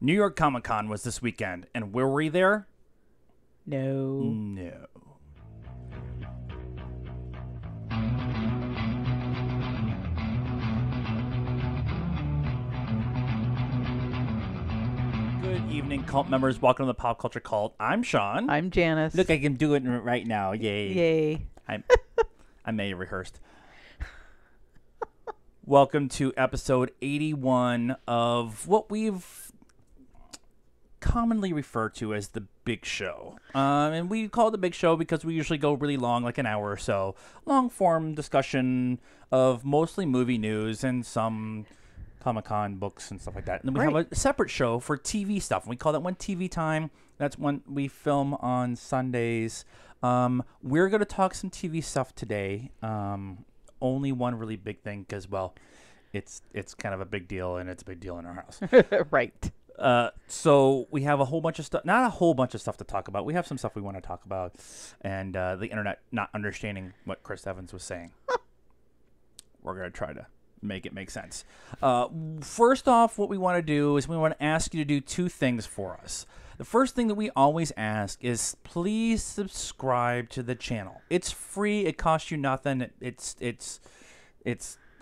New York Comic Con was this weekend, and were we there? No. No. Good evening, cult members. Welcome to the Pop Culture Cult. I'm Sean. I'm Janice. Look, I can do it right now. Yay. Yay. I may have rehearsed. Welcome to episode 81 of what we've commonly referred to as the Big Show. And we call it the Big Show because we usually go really long, like an hour or so. Long-form discussion of mostly movie news and some Comic-Con books and stuff like that. And then we have a separate show for TV stuff. And we call that one TV Time. That's when we film on Sundays. We're going to talk some TV stuff today. Only one really big thing because, well, it's kind of a big deal, and it's a big deal in our house. Right. So we have a whole bunch of stuff, not a whole bunch of stuff to talk about. We have some stuff we want to talk about, and the internet not understanding what Chris Evans was saying. We're going to try to make it make sense. First off, what we want to do is we want to ask you to do two things for us. The first thing that we always ask is please subscribe to the channel. It's free. It costs you nothing. It's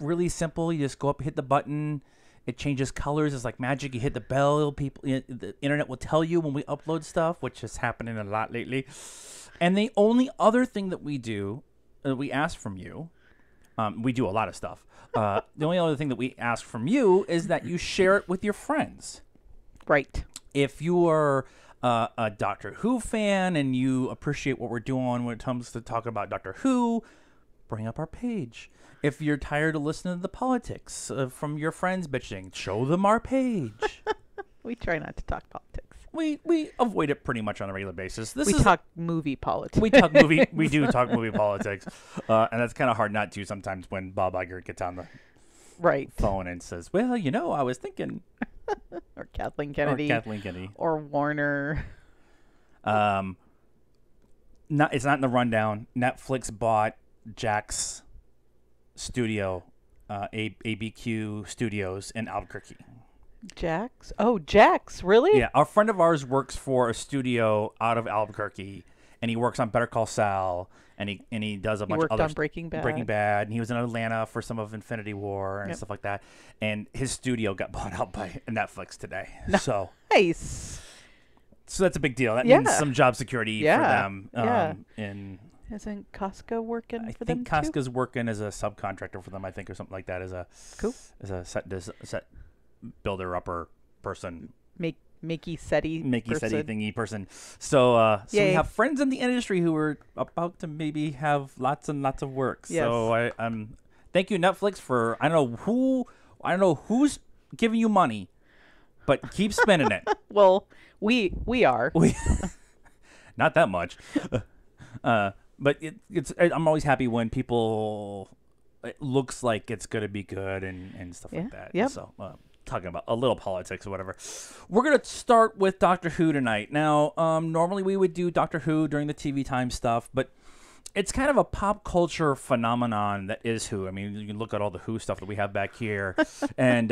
really simple. You just go up, hit the button. It changes colors. It's like magic. You hit the bell. The internet will tell you when we upload stuff, which is happening a lot lately. And the only other thing that we do, we ask from you, we do a lot of stuff. The only other thing that we ask from you is that you share it with your friends. Right. If you are a Doctor Who fan and you appreciate what we're doing when it comes to talking about Doctor Who, bring up our page. If you're tired of listening to the politics from your friends bitching, show them our page. We try not to talk politics. We avoid it pretty much on a regular basis. We talk movie politics. We talk movie. We do talk movie politics, and that's kind of hard not to sometimes when Bob Iger gets on the phone and says, "Well, you know, I was thinking." Or Kathleen Kennedy. Or Warner. It's not in the rundown. Netflix bought Jack's studio, ABQ Studios in Albuquerque. Jack's? Oh, Jack's, really? Yeah, a friend of ours works for a studio out of Albuquerque, and he works on Better Call Saul, and he does a bunch of other on Breaking Bad, and he was in Atlanta for some of Infinity War and stuff like that. And his studio got bought out by Netflix today. So nice. So that's a big deal. That means some job security for them. And isn't Costco working for I them think Costco's working as a subcontractor for them, I think, or something like that, as a set builder upper person. Mickey Seti thingy person. So we have friends in the industry who are about to maybe have lots and lots of work. Yes. So thank you, Netflix, for I don't know who's giving you money, but keep spending it. Well, we are. Not that much. But I'm always happy when people, it looks like it's going to be good and stuff like that. Yep. So talking about a little politics or whatever. We're going to start with Doctor Who tonight. Now, normally we would do Doctor Who during the TV Time stuff, but it's kind of a pop culture phenomenon that is Who. I mean, you can look at all the Who stuff that we have back here. And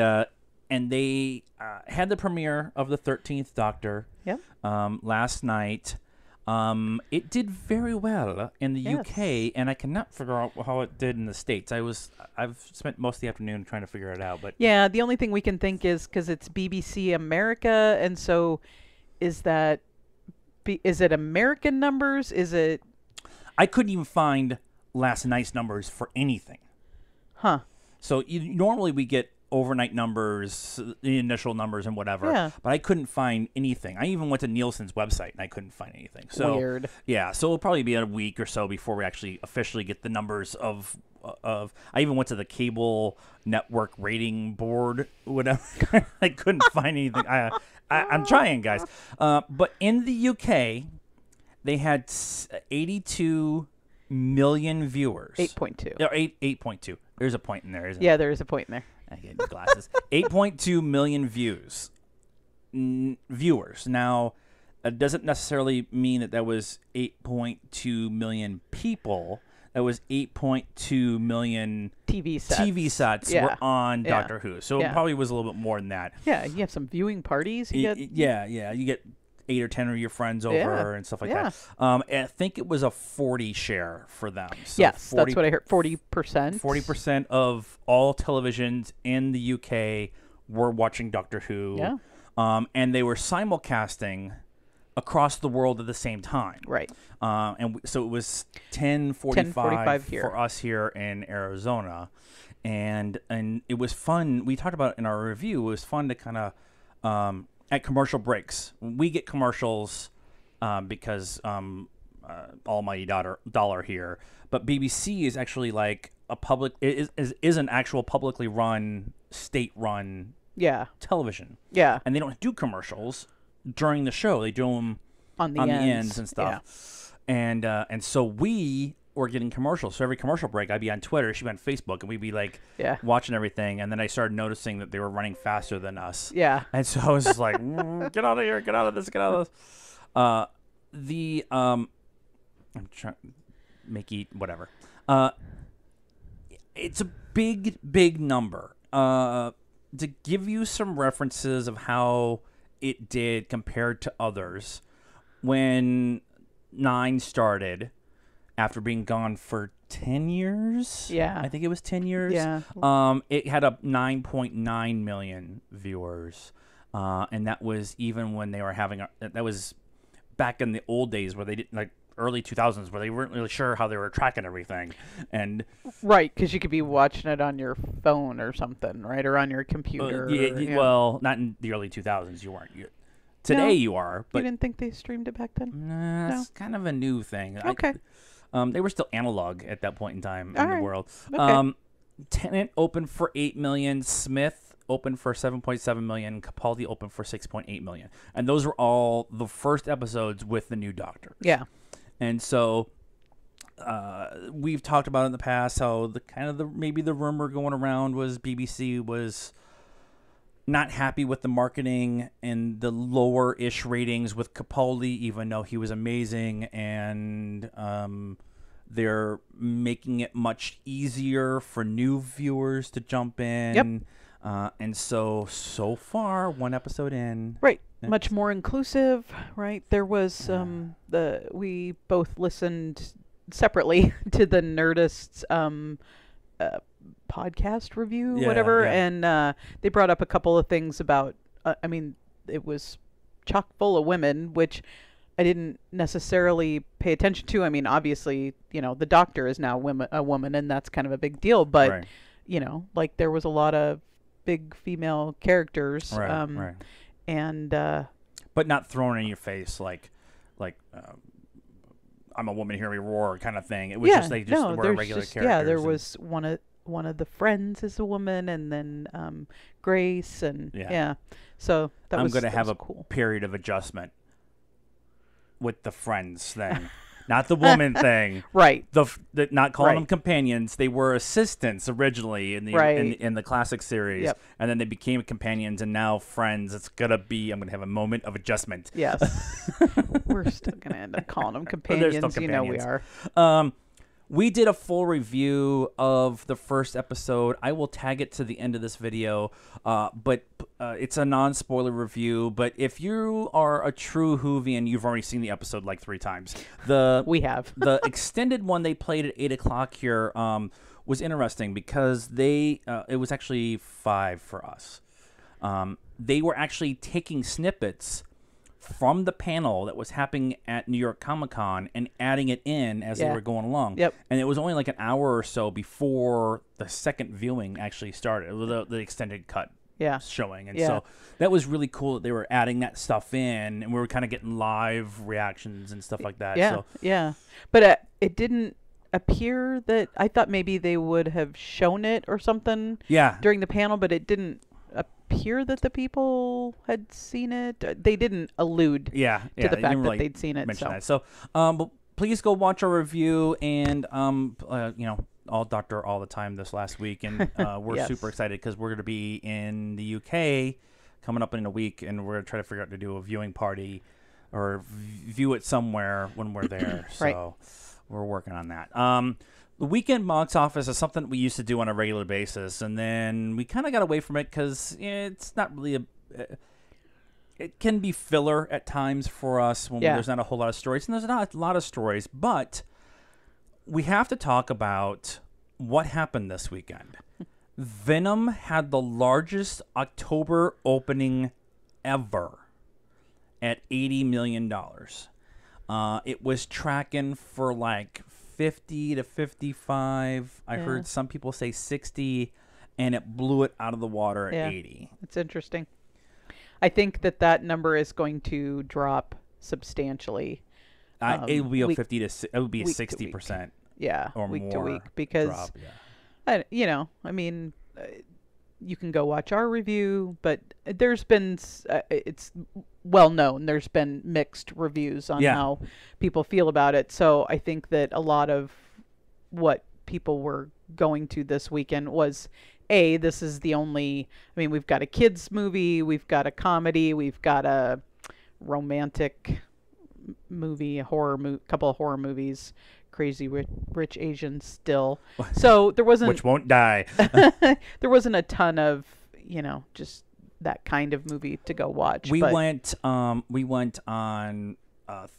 they had the premiere of the 13th Doctor last night. It did very well in the UK, and I cannot figure out how it did in the States. I've spent most of the afternoon trying to figure it out, but yeah, the only thing we can think is because it's BBC America, and so is it American numbers? Is it? I couldn't even find last night's numbers for anything. Huh. So normally we get overnight numbers, the initial numbers and whatever, but I couldn't find anything. I even went to Nielsen's website and I couldn't find anything. So weird. Yeah, so it'll probably be a week or so before we actually officially get the numbers of I even went to the cable network rating board, whatever. I couldn't find anything. I'm trying, guys. But in the UK, they had 82 million viewers. 8.2. 8.2. There's a point in there, isn't Yeah, there is a point in there. I get new glasses. 8.2 million viewers. Now, it doesn't necessarily mean that was 8.2 million people. it was 8.2 million TV sets. TV sets Yeah. were on Yeah. Doctor Who. So it Yeah. probably was a little bit more than that. Yeah, you have some viewing parties. You get Yeah. You get 8 or 10 of your friends over Yeah. and stuff like Yeah. that. I think it was a 40 share for them. So yes, that's what I heard. 40%. 40% of all televisions in the UK were watching Doctor Who. Yeah. And they were simulcasting across the world at the same time. Right. So it was 10:45 here. for us here in Arizona. And it was fun. We talked about it in our review. It was fun to kind of at commercial breaks. We get commercials because almighty dollar here. But BBC is actually like a public is an actual publicly run, state-run Yeah. television. Yeah. And they don't do commercials during the show. They do them On the ends and stuff. Yeah. And so we were getting commercials. So every commercial break, I'd be on Twitter, she'd be on Facebook, and we'd be like watching everything. And then I started noticing that they were running faster than us. Yeah. And so I was just like, get out of here, get out of this, get out of this. I'm trying make eat whatever. It's a big number. To give you some references of how it did compared to others, when 9 started, after being gone for 10 years, I think it was 10 years, it had a 9.9 million viewers, and that was even when they were having that was back in the old days where they didn't like early 2000s where they weren't really sure how they were tracking everything. And right, because you could be watching it on your phone or something, right, or on your computer. Well, not in the early 2000s. You weren't. Today you are. But you didn't think they streamed it back then? Nah, it's kind of a new thing. Okay. They were still analog at that point in time in the world. Okay. Tennant opened for 8 million. Smith opened for 7.7 million. Capaldi opened for 6.8 million. And those were all the first episodes with the new Doctor. Yeah. And so we've talked about in the past how maybe the rumor going around was BBC was not happy with the marketing and the lower-ish ratings with Capaldi, even though he was amazing, and they're making it much easier for new viewers to jump in. Yep. And so far, one episode in. Right. Much more inclusive, right? There was we both listened separately to the Nerdist's podcast review, whatever, and they brought up a couple of things about. I mean, it was chock full of women, which I didn't necessarily pay attention to. I mean, obviously, the Doctor is now a woman, and that's kind of a big deal. But like there was a lot of big female characters. Right. And but not thrown in your face like I'm a woman, hear me roar kind of thing. It was just they just were regular characters. Yeah, there was one of the friends is a woman, and then Grace, and so that I'm was going to have a cool period of adjustment with the friends thing. Not the woman thing, right? Not calling them companions. They were assistants originally in the in the classic series, and then they became companions, and now friends. I'm gonna have a moment of adjustment. Yes, we're still gonna end up calling them companions. They're still companions. We are. We did a full review of the first episode. I will tag it to the end of this video, but it's a non-spoiler review. But if you are a true Whovian, you've already seen the episode like 3 times. We have. The extended one they played at 8 o'clock here was interesting because it was actually 5 for us. They were actually taking snippets from the panel that was happening at New York Comic-Con and adding it in as they were going along. Yep. And it was only like an hour or so before the second viewing actually started, the extended cut showing. And so that was really cool that they were adding that stuff in, and we were kind of getting live reactions and stuff like that. But it didn't appear that I thought maybe they would have shown it or something during the panel, but it didn't appear that the people had seen it. They didn't allude to the fact that they'd seen it. That. So but please go watch our review, and all Doctor all the time this last week, and we're super excited because we're going to be in the UK coming up in a week, and we're going to try to figure out to do a viewing party or view it somewhere when we're there. So We're working on that. The weekend box office is something we used to do on a regular basis, and then we kind of got away from it because it's not really it can be filler at times for us when there's not a whole lot of stories, and there's not a lot of stories, but we have to talk about what happened this weekend. Venom had the largest October opening ever at $80 million. It was tracking for like 50 to 55. I heard some people say 60, and it blew it out of the water at 80. It's interesting. I think that number is going to drop substantially. It would be a 50 to it would be 60%. Yeah, or week more to week because drop, you can go watch our review, but there's been it's well known there's been mixed reviews on how people feel about it. So I think that a lot of what people were going to this weekend was this is the only. I mean, we've got a kids movie, we've got a comedy, we've got a romantic movie, a couple of horror movies. Crazy Rich Asians still. So there wasn't which won't die. There wasn't a ton of, just that kind of movie to go watch. We went on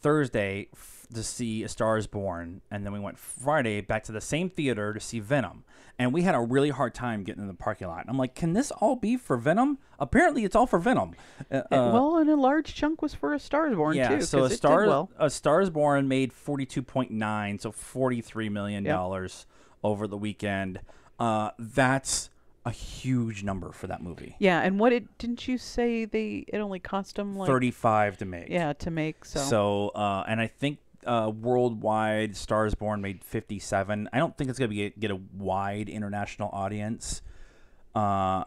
Thursday to see A Star Is Born, and then we went Friday back to the same theater to see Venom. And we had a really hard time getting in the parking lot. I'm like, can this all be for Venom? Apparently, it's all for Venom. And a large chunk was for A Star Is Born, too. So A Star Is Born made 42.9, so $43 million over the weekend. That's a huge number for that movie. Yeah, and didn't you say it only cost them like $35 to make? Yeah, to make. So and I think worldwide, Star Is Born made 57. I don't think it's gonna get a wide international audience. I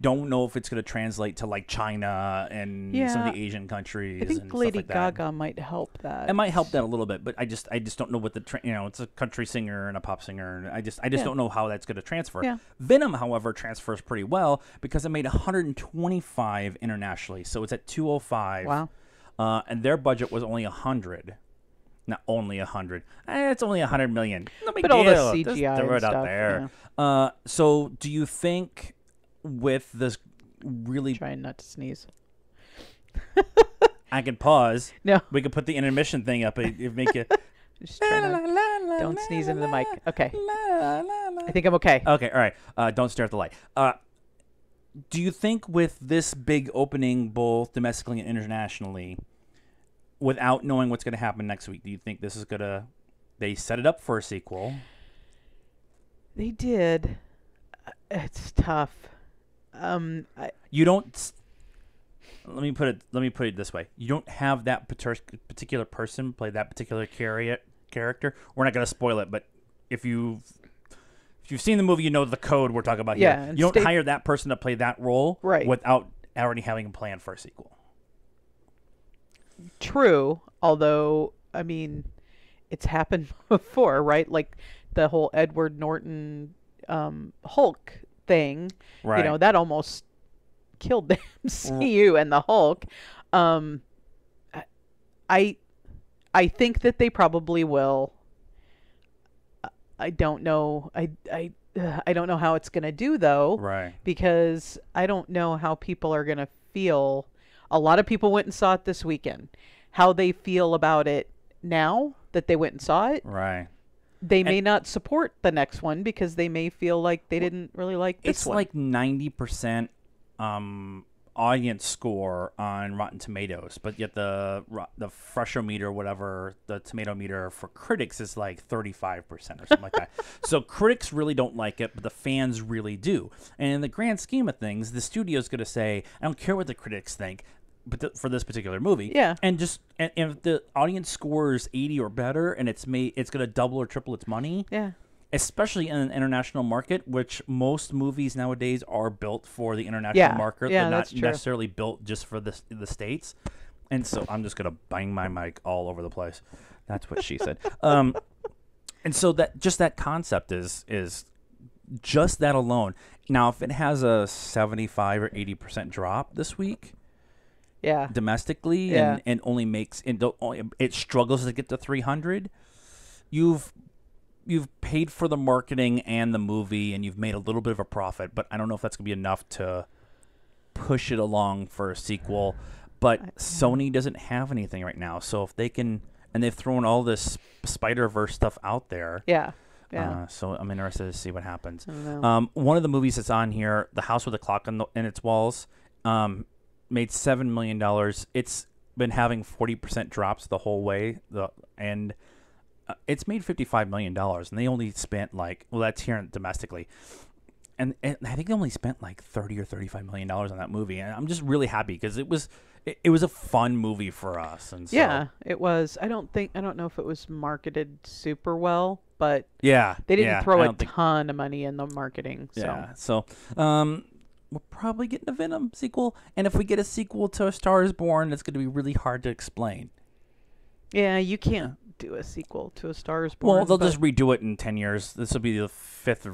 don't know if it's gonna translate to like China and some of the Asian countries. I think Lady Gaga might help that. It might help that a little bit, but I just don't know what it's a country singer and a pop singer, and I just don't know how that's gonna transfer. Yeah. Venom, however, transfers pretty well because it made 125 internationally, so it's at 205. Wow. And their budget was only 100. Not only 100. It's only 100 million. No big but deal. All the CGI Just throw it and out there. So do you think with this really... Trying not to sneeze. I can pause. No. We could put the intermission thing up. It make it... Just don't sneeze into the mic. Okay. I think I'm okay. Okay, all right. Don't stare at the light. Do you think with this big opening, both domestically and internationally, without knowing what's going to happen next week, do you think this is going to... They set it up for a sequel. They did. It's tough. You don't... Let me put it this way. You don't have that particular person play that particular character. We're not going to spoil it, but if you've seen the movie, you know the code we're talking about here. You don't hire that person to play that role without already having a plan for a sequel. True, although, I mean, it's happened before, right? Like the whole Edward Norton Hulk thing. Right. That almost killed the MCU and the Hulk. I think that they probably will. I don't know. I don't know how it's going to do, though. Right. Because I don't know how people are going to feel. A lot of people went and saw it this weekend. How they feel about it now that they went and saw it. Right. They may not support the next one because they may feel like they didn't really like this one. It's like 90% audience score on Rotten Tomatoes, but yet the Freshometer, whatever, the tomato meter for critics is like 35% or something like that. So critics really don't like it, but the fans really do. And in the grand scheme of things, the studio's going to say, I don't care what the critics think, but for this particular movie. Yeah. And if the audience scores 80 or better, and it's going to double or triple its money. Yeah. Especially in an international market, which most movies nowadays are built for the international market. Yeah, They're not that's true. necessarily built just for the States. And so I'm just going to bang my mic all over the place. That's what she said. And so that concept is just that alone. Now, if it has a 75 or 80% drop this week, yeah, domestically, and only makes it struggles to get to 300. you've paid for the marketing and the movie, and you've made a little bit of a profit, but I don't know if that's going to be enough to push it along for a sequel. But Sony doesn't have anything right now, so if they can, and they've thrown all this Spider-Verse stuff out there. Yeah. So I'm interested to see what happens. I don't know. One of the movies that's on here, The House with a Clock in its Walls, made $7 million. It's been having 40% drops the whole way, and it's made $55 million, and they only spent that's here domestically. And I think they only spent like $30 or $35 million on that movie, and I'm just really happy because it was a fun movie for us. And so, yeah, it was. I don't know if it was marketed super well, but they didn't throw a ton of money in the marketing. So. Yeah, so we're probably getting a Venom sequel, and if we get a sequel to A Star Is Born, it's going to be really hard to explain. Yeah, you can't do a sequel to A Star Is Born. Well, they'll just redo it in 10 years. This will be the fifth.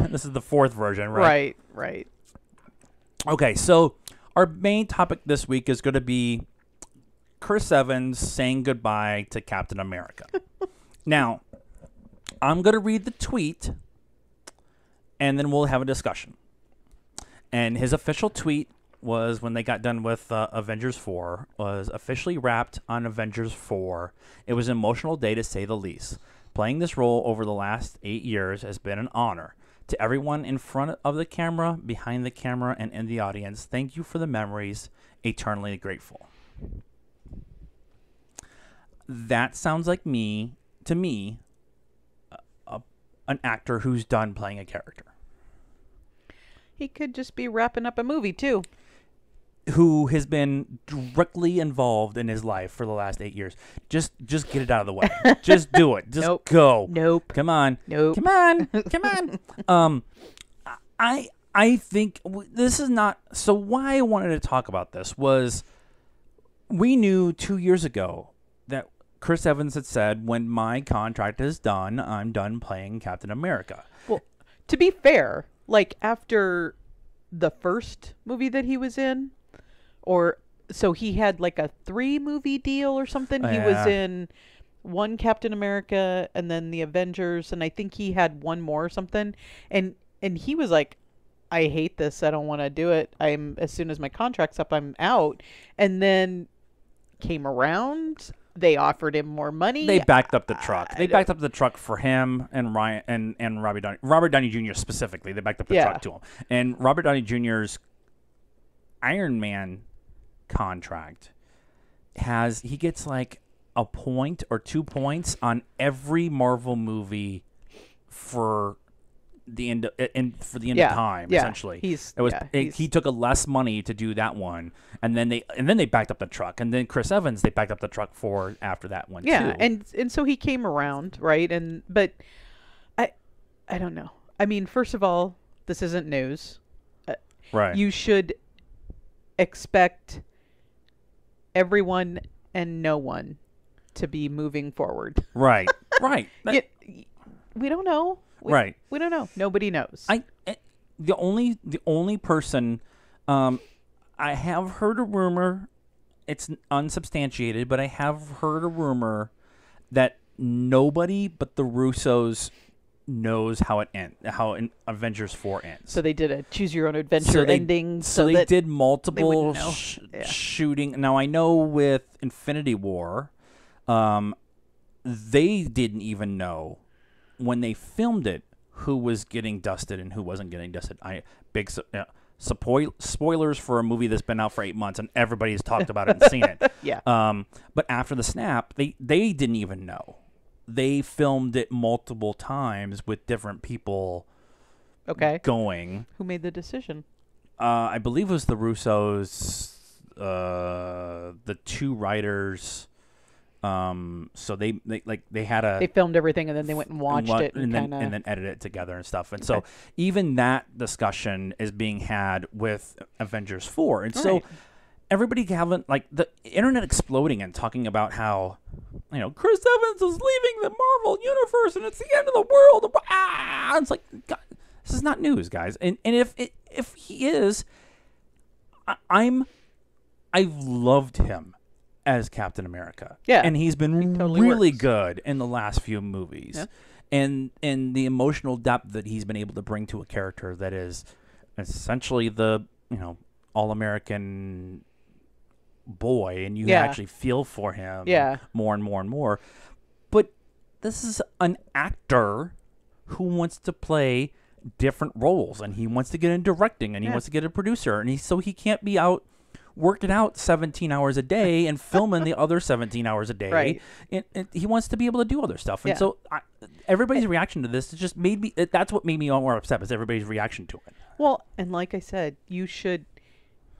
This is the fourth version, right? Right. Okay, so our main topic this week is going to be Chris Evans saying goodbye to Captain America. Now, I'm going to read the tweet, and then we'll have a discussion. And his official tweet was when they got done with Avengers 4, was officially wrapped on Avengers 4. It was an emotional day to say the least. Playing this role over the last 8 years has been an honor. To everyone in front of the camera, behind the camera, and in the audience, thank you for the memories. Eternally grateful. That sounds like to me, an actor who's done playing a character. He could just be wrapping up a movie, too. Who has been directly involved in his life for the last 8 years. Just get it out of the way. Just do it. Just go. Nope. Come on. Nope. Come on. I think this is not... So why I wanted to talk about this was we knew 2 years ago that Chris Evans had said, when my contract is done, I'm done playing Captain America. Well, to be fair, after the first movie that he was in, so he had like a 3-movie deal or something. He was in one Captain America and then the Avengers, and I think he had one more or something. And he was like, I hate this. I don't want to do it. As soon as my contract's up, I'm out. And then came around. They offered him more money. They backed up the truck. They backed up the truck for him and Ryan and Robert Downey Jr. specifically. They backed up the truck to him. And Robert Downey Jr.'s Iron Man contract he gets like a point or 2 points on every Marvel movie for the end of time. Essentially, he took a less money to do that one, and then they backed up the truck, and then Chris Evans they backed up the truck for after that one too. and so he came around, right? But I don't know. I mean, first of all, this isn't news, right? You should expect everyone and no one to be moving forward. Right. We don't know. We don't know. Nobody knows. The only person I have heard a rumor, it's unsubstantiated, but I have heard a rumor that nobody but the Russos knows how it ends, how Avengers 4 ends. So they did a choose your own adventure ending. So they did multiple shooting. Now I know with Infinity War, they didn't even know when they filmed it who was getting dusted and who wasn't getting dusted. Spoilers for a movie that's been out for 8 months and everybody's talked about it and seen it. Yeah. But after the snap, they didn't even know. They filmed it multiple times with different people. Okay. Going. Who made the decision? I believe it was the Russos, the 2 writers. So they had they filmed everything and then they went and watched it and then edited it together and stuff. And so even that discussion is being had with Avengers 4. And so everybody having the internet exploding and talking about how, Chris Evans is leaving the Marvel universe and it's the end of the world. It's like, God, this is not news, guys. And if he is, I've loved him as Captain America. Yeah. And he's been He totally really works. good in the last few movies. Yeah. And the emotional depth that he's been able to bring to a character that is essentially the, all-American boy, and you actually feel for him more and more and more. But this is an actor who wants to play different roles, and he wants to get into directing, and he wants to get a producer, and so he can't be out working out 17 hours a day and filming the other 17 hours a day. Right. And he wants to be able to do other stuff. And so everybody's reaction to this just made me, that's what made me more upset, is everybody's reaction to it. Well, and like I said, you should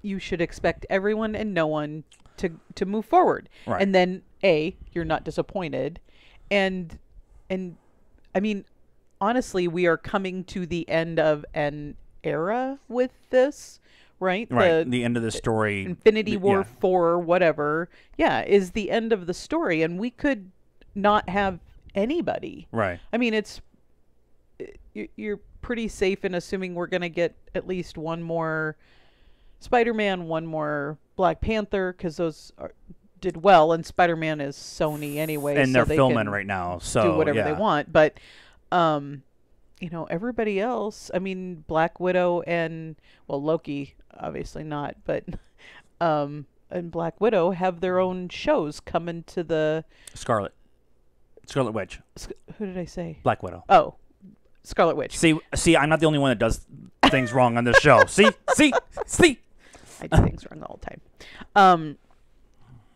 expect everyone and no one to move forward. Right. And then you're not disappointed. And I mean, honestly, we are coming to the end of an era with this, right? Right. The end of the story. Infinity War 4, whatever. Yeah, is the end of the story. And we could not have anybody. Right. I mean, you're pretty safe in assuming we're going to get at least one more Spider-Man, one more Black Panther, because those did well, and Spider-Man is Sony anyway. And so they're they filming can right now. So do whatever they want. But, everybody else, I mean, Black Widow and, well, Loki, obviously not, but, and Black Widow have their own shows coming to the... Scarlet Witch. Who did I say? Black Widow. Oh, Scarlet Witch. See, I'm not the only one that does things wrong on this show. See? I do things wrong all the time.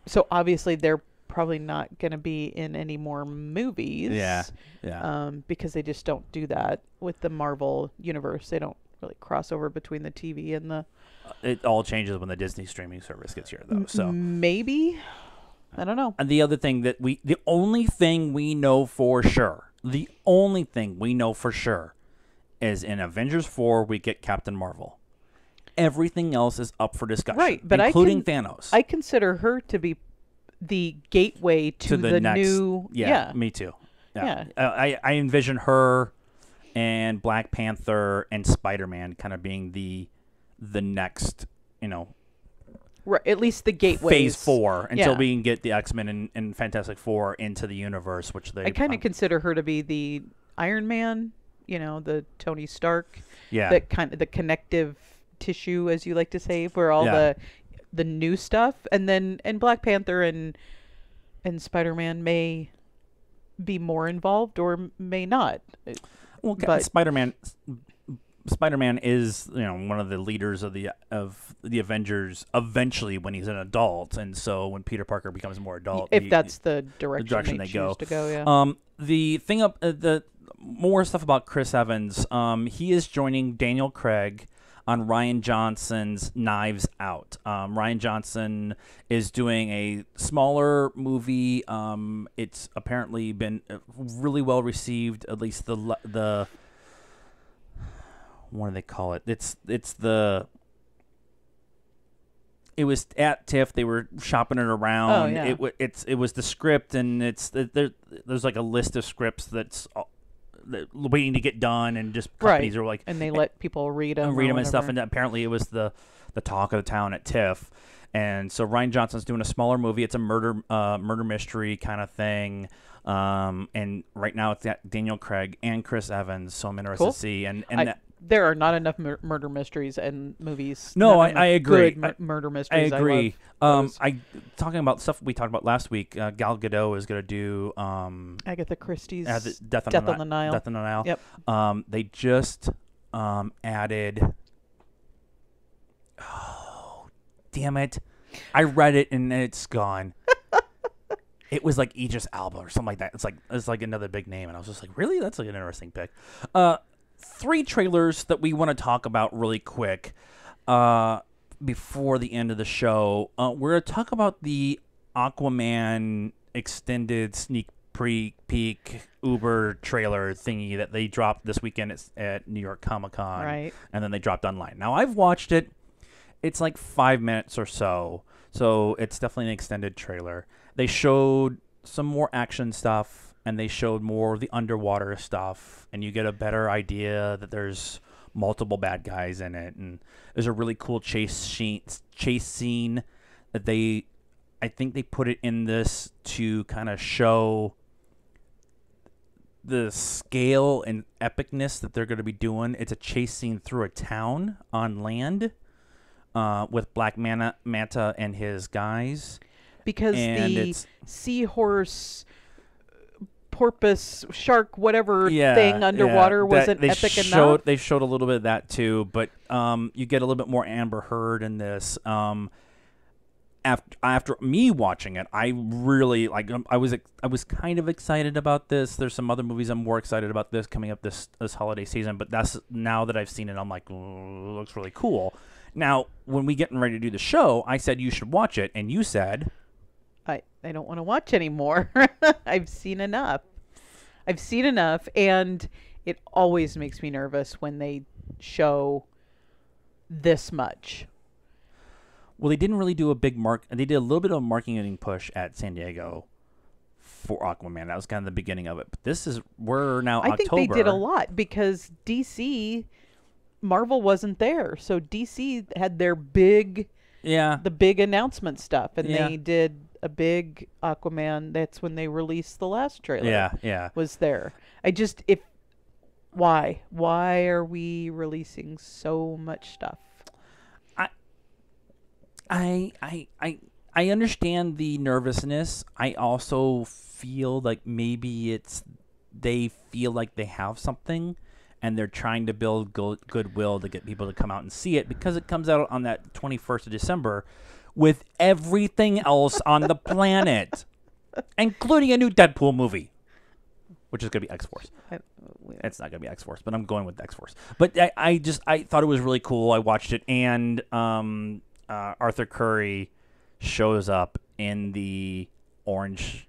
So obviously they're probably not going to be in any more movies. Yeah. Because they just don't do that with the Marvel universe. They don't really cross over between the TV and the... It all changes when the Disney streaming service gets here, though. So maybe. I don't know. And the other thing the only thing we know for sure, is in Avengers 4 we get Captain Marvel. Everything else is up for discussion, right? But including Thanos. I consider her to be the gateway to the next, new. Yeah, me too. Yeah. I envision her and Black Panther and Spider-Man kind of being the next, right, at least the gateway. Phase 4 until we can get the X-Men and Fantastic Four into the universe, which I kind of consider her to be the Iron Man, the Tony Stark. Yeah. That kind of the connective tissue, as you like to say, for all the new stuff, and Black Panther and Spider-Man may be more involved or may not. Well, but Spider-Man is one of the leaders of the Avengers eventually when he's an adult, and so when Peter Parker becomes more adult, if that's the direction they choose to go. Yeah. The thing the more stuff about Chris Evans. He is joining Daniel Craig on Rian Johnson's Knives Out. Rian Johnson is doing a smaller movie. It's apparently been really well received. At least the what do they call it? It was at TIFF. They were shopping it around. Oh, yeah. It was the script, and there's like a list of scripts that's waiting to get done, and just companies are like, and they let people read them and stuff. And apparently, it was the talk of the town at TIFF. And so Rian Johnson's doing a smaller movie. It's a murder mystery kind of thing. And right now it's Daniel Craig and Chris Evans. So I'm interested to see. And there are not enough murder mysteries and movies. No, I agree. Good murder mysteries. I agree. Talking about stuff we talked about last week. Gal Gadot is going to do Agatha Christie's Death on the Nile. Death on the Nile. Yep. They just added. Oh, damn it! I read it and it's gone. It was like Idris Elba or something like that. It's like another big name, and I was just like, really? That's like an interesting pick. 3 trailers that we want to talk about really quick before the end of the show. We're going to talk about the Aquaman extended sneak peek Uber trailer thingy that they dropped this weekend at New York Comic Con. Right. And then they dropped online. Now, I've watched it. It's like 5 minutes or so. So it's definitely an extended trailer. They showed some more action stuff, and they showed more of the underwater stuff, and you get a better idea that there's multiple bad guys in it, and there's a really cool chase scene that I think they put it in this to kind of show the scale and epicness that they're going to be doing. It's a chase scene through a town on land with Black Manta and his guys. Because the seahorse, porpoise, shark, whatever thing underwater wasn't epic enough. They showed a little bit of that too, but you get a little bit more Amber Heard in this. After me watching it, I really I was kind of excited about this. There's some other movies I'm more excited about this coming up this holiday season, but that's now that I've seen it, I'm like, it looks really cool. Now, when we getting ready to do the show, I said you should watch it, and you said, I don't want to watch anymore. I've seen enough, and it always makes me nervous when they show this much. Well, they didn't really do a big they did a little bit of a marketing push at San Diego for Aquaman. That was kind of the beginning of it. But we're now October. I think they did a lot because Marvel wasn't there. So DC had their big announcement stuff, and they did a big Aquaman. That's when they released the last trailer. Yeah. Was there. Why are we releasing so much stuff? I understand the nervousness. I also feel like maybe they feel like they have something, and they're trying to build goodwill to get people to come out and see it because it comes out on that 21st of December with everything else on the planet, including a new Deadpool movie, which is going to be X-Force. It's not going to be X-Force, but I'm going with X-Force. But I thought it was really cool. I watched it, and Arthur Curry shows up in the orange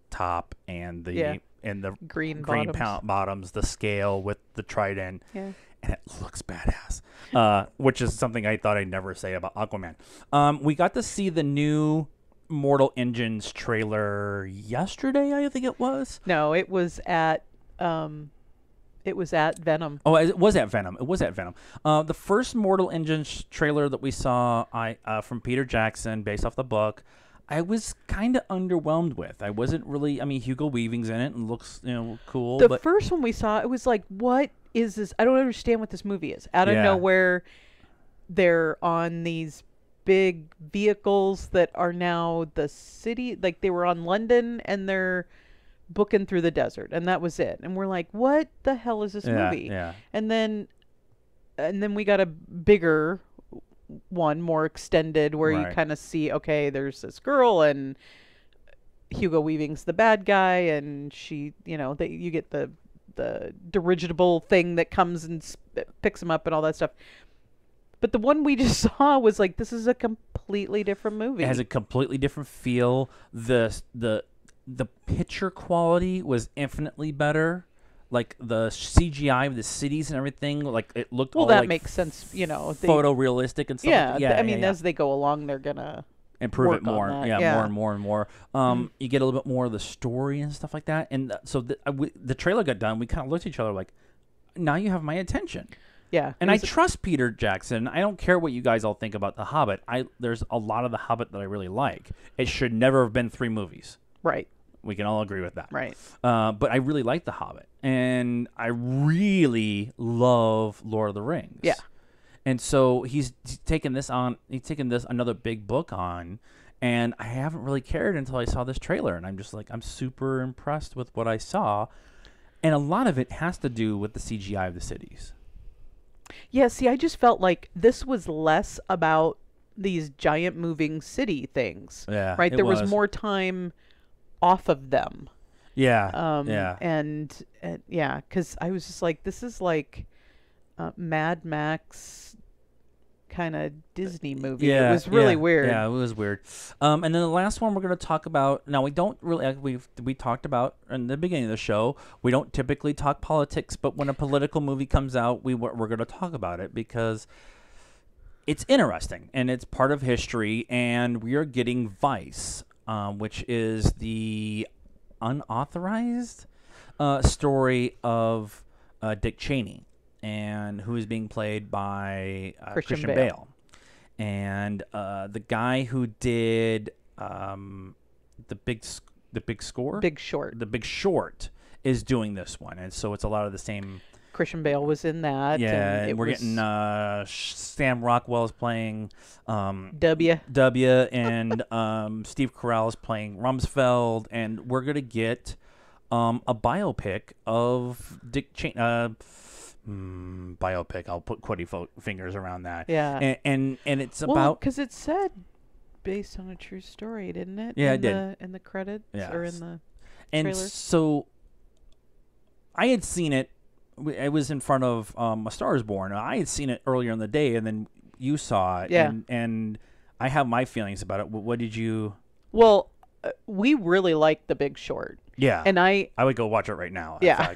top and the green bottoms, the scale with the trident, and it looks badass. Which is something I thought I'd never say about Aquaman. We got to see the new Mortal Engines trailer yesterday, I think it was. No, it was at Venom. Oh, it was at Venom. The first Mortal Engines trailer that we saw, from Peter Jackson, based off the book, I was kind of underwhelmed with. I wasn't really. I mean, Hugo Weaving's in it and looks, cool. The first one we saw, it was like, what is this? I don't understand what this movie is. Out of nowhere, they're on these big vehicles that are now the city. Like they were on London, and they're booking through the desert, and that was it. And we're like, what the hell is this movie? Yeah. And then we got a bigger one, more extended, where you kind of see, okay, there's this girl, and Hugo Weaving's the bad guy, and she, you get the dirigible thing that comes and picks him up and all that stuff. But the one we just saw was like, this is a completely different movie. It has a completely different feel. The picture quality was infinitely better. Like the CGI of the cities and everything, like it looked all that makes sense, photorealistic and stuff. As they go along, they're gonna improve it more. More and more. You get a little bit more of the story and stuff like that. And so the trailer got done. We kind of looked at each other like, now you have my attention. Yeah. And I trust Peter Jackson. I don't care what you guys all think about The Hobbit. There's a lot of The Hobbit that I really like. It should never have been 3 movies. Right. We can all agree with that. Right. But I really like The Hobbit. And I really love Lord of the Rings. Yeah. And so he's taken this on. He's taken this another big book on. And I haven't really cared until I saw this trailer. And I'm just like, I'm super impressed with what I saw. And a lot of it has to do with the CGI of the cities. Yeah, see, I just felt like this was less about these giant moving city things. Yeah. Right? There was more time off of them. Yeah. And because I was just like, this is like Mad Max kind of Disney movie. Yeah, it was really weird. Yeah, it was weird. And then the last one we're going to talk about. Now, we don't really. We talked about in the beginning of the show. We don't typically talk politics, but when a political movie comes out, we're going to talk about it because it's interesting and it's part of history. And we are getting Vice, which is the unauthorized story of Dick Cheney, and who is being played by Christian Bale. And the guy who did the big score, Big Short. The Big Short is doing this one, and so it's a lot of the same. Christian Bale was in that. Yeah, and we're getting Sam Rockwell is playing W, and Steve Carell is playing Rumsfeld, and we're gonna get a biopic of Dick Cheney. Biopic. I'll put quitty fingers around that. Yeah, and it's about because it said based on a true story, didn't it? Yeah, it did. In the credits or in the and trailers. So I had seen it. I was in front of A Star Is Born. I had seen it earlier in the day, and then you saw it. Yeah. And I have my feelings about it. What did you? Well, we really liked The Big Short. Yeah. And I would go watch it right now. Yeah.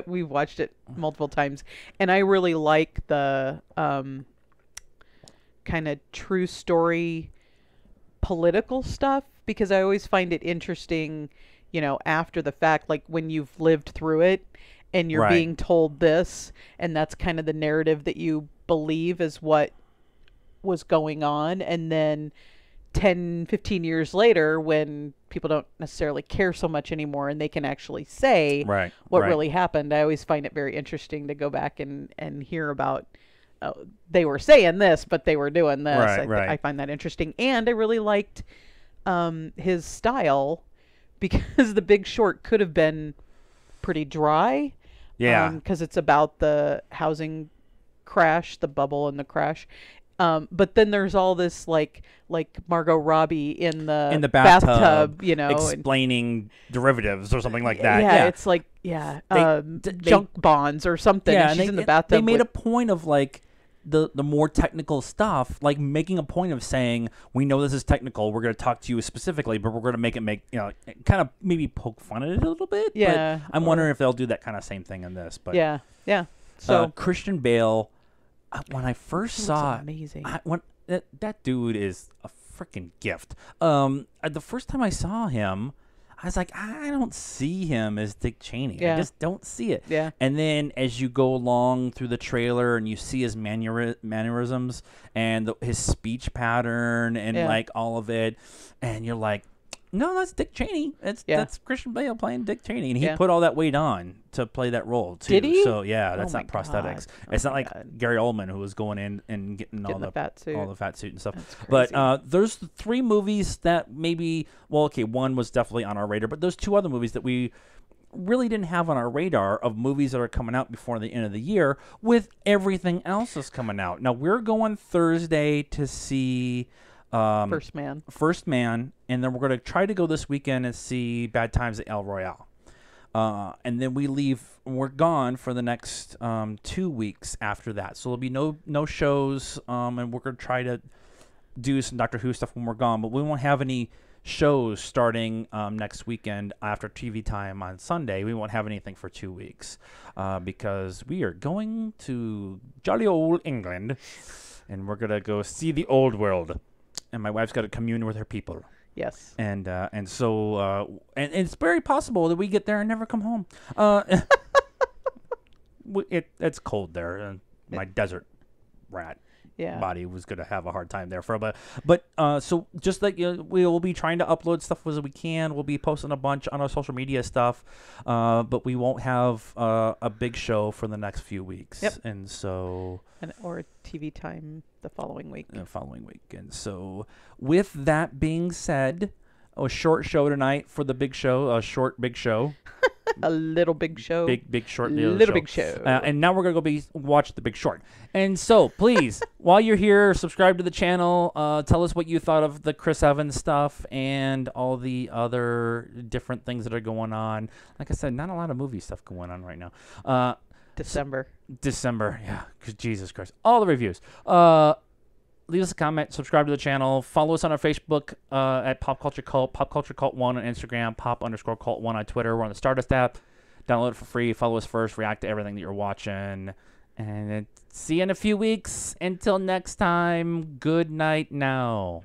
We've watched it multiple times, and I really like the kind of true story political stuff, because I always find it interesting, after the fact, like when you've lived through it and you're being told this, and that's kind of the narrative that you believe is what was going on. And then 10, 15 years later, when people don't necessarily care so much anymore and they can actually say what really happened, I always find it very interesting to go back and hear about, they were saying this, but they were doing this. I find that interesting. And I really liked his style, because The Big Short could have been pretty dry. Yeah. Because it's about the housing crash, the bubble and the crash. But then there's all this like Margot Robbie in the bathtub, explaining derivatives or something like that. Yeah, it's like junk bonds or something. Yeah, and she's in the bathtub. They made a point of like the more technical stuff, like making a point of saying, we know this is technical, we're going to talk to you specifically, but we're going to make kind of maybe poke fun at it a little bit. Yeah, but I'm wondering if they'll do that kind of same thing in this. But yeah. So Christian Bale. When I first saw it, amazing. That dude is a freaking gift. The first time I saw him, I was like, I don't see him as Dick Cheney. Yeah. I just don't see it. Yeah. And then as you go along through the trailer and you see his mannerisms and his speech pattern and like all of it, and you're like, no, that's Dick Cheney. That's Christian Bale playing Dick Cheney, and he put all that weight on to play that role too. Did he? So yeah, that's not prosthetics. It's not like God. Gary Oldman, who was going in and getting all the fat suit, and stuff. That's crazy. But there's 3 movies that maybe, one was definitely on our radar, but there's 2 other movies that we really didn't have on our radar, of movies that are coming out before the end of the year, with everything else that's coming out. Now we're going Thursday to see First Man, and then we're going to try to go this weekend and see Bad Times at El Royale. And then we're gone for the next 2 weeks after that. So there'll be no shows, and we're going to try to do some Doctor Who stuff when we're gone, but we won't have any shows starting next weekend after TV time on Sunday. We won't have anything for 2 weeks because we are going to jolly old England, and we're going to go see the old world. And my wife's got to commune with her people. Yes. And so it's very possible that we get there and never come home. It's cold there, and my desert rat body was going to have a hard time there for a bit. But so just like we'll be trying to upload stuff as we can. We'll be posting a bunch on our social media stuff, but we won't have a big show for the next few weeks. Yep. And so or TV time the following week. And so with that being said, a short show tonight for the big show, a short big show. A little big show. Big short little big show. And now we're going to go watch The Big Short. And so please, while you're here, subscribe to the channel. Tell us what you thought of the Chris Evans stuff and all the other different things that are going on. Like I said, not a lot of movie stuff going on right now. December, yeah. 'Cause Jesus Christ. All the reviews. Leave us a comment, subscribe to the channel, follow us on our Facebook at PopCultureCult, PopCultureCult1 on Instagram, Pop_Cult1 on Twitter. We're on the Stardust app. Download it for free. Follow us first. React to everything that you're watching. And see you in a few weeks. Until next time, good night now.